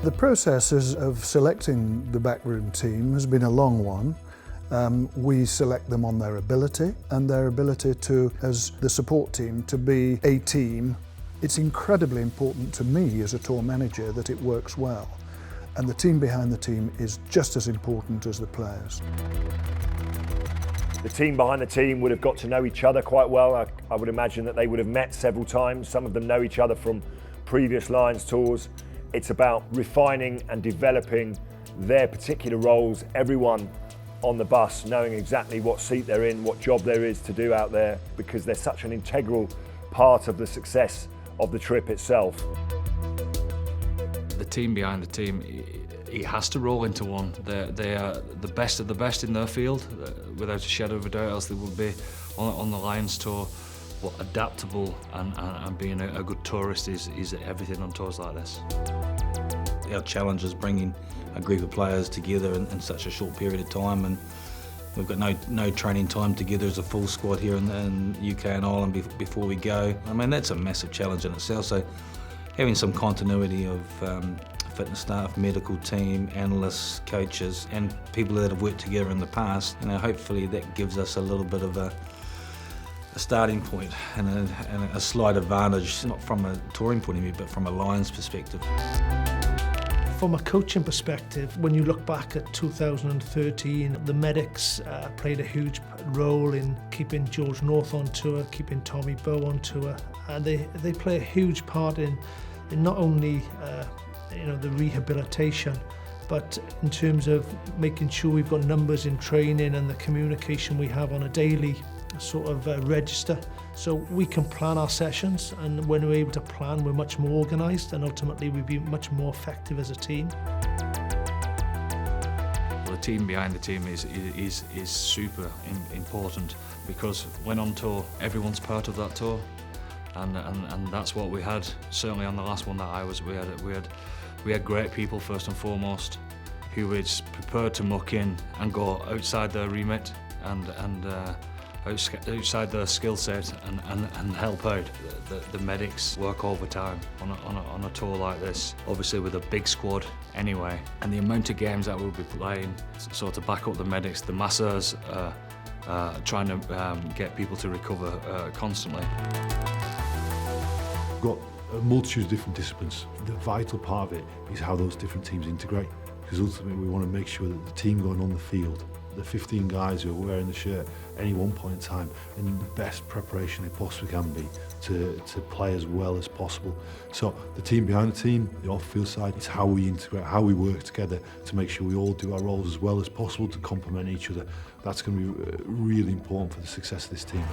The process of selecting the backroom team has been a long one. We select them on their ability and their ability to, as the support team, to be a team. It's incredibly important to me as a tour manager that it works well. And the team behind the team is just as important as the players. The team behind the team would have got to know each other quite well. I would imagine that they would have met several times. Some of them know each other from previous Lions tours. It's about refining and developing their particular roles, everyone on the bus knowing exactly what seat they're in, what job there is to do out there, because they're such an integral part of the success of the trip itself. The team behind the team, it has to roll into one. They are the best of the best in their field, without a shadow of a doubt, else they would be on the Lions tour. But adaptable and being a good tourist is everything on tours like this. Our challenge is bringing a group of players together in such a short period of time, and we've got no training time together as a full squad here in UK and Ireland before we go. I mean, that's a massive challenge in itself, so having some continuity of fitness staff, medical team, analysts, coaches and people that have worked together in the past, hopefully that gives us a little bit of a starting point and a slight advantage, not from a touring point of view, but from a Lions perspective. From a coaching perspective, when you look back at 2013, the medics played a huge role in keeping George North on tour, keeping Tommy Bowe on tour, and they play a huge part in not only the rehabilitation, but in terms of making sure we've got numbers in training and the communication we have on a daily sort of register, so we can plan our sessions, and when we're able to plan, we're much more organised, and ultimately we'll be much more effective as a team. The team behind the team is super important, because when on tour, everyone's part of that tour, and that's what we had. Certainly on the last one that I was, we had great people first and foremost, who were prepared to muck in and go outside their remit and outside their skill set and help out. The medics work overtime on a tour like this, obviously with a big squad anyway, and the amount of games that we'll be playing, so to back up the medics, the masseurs trying to get people to recover constantly. We've got a multitude of different disciplines. The vital part of it is how those different teams integrate, because ultimately we want to make sure that the team going on the field, the 15 guys who are wearing the shirt at any one point in time, in the best preparation they possibly can be to play as well as possible. So the team behind the team, the off-field side, it's how we integrate, how we work together to make sure we all do our roles as well as possible to complement each other. That's going to be really important for the success of this team.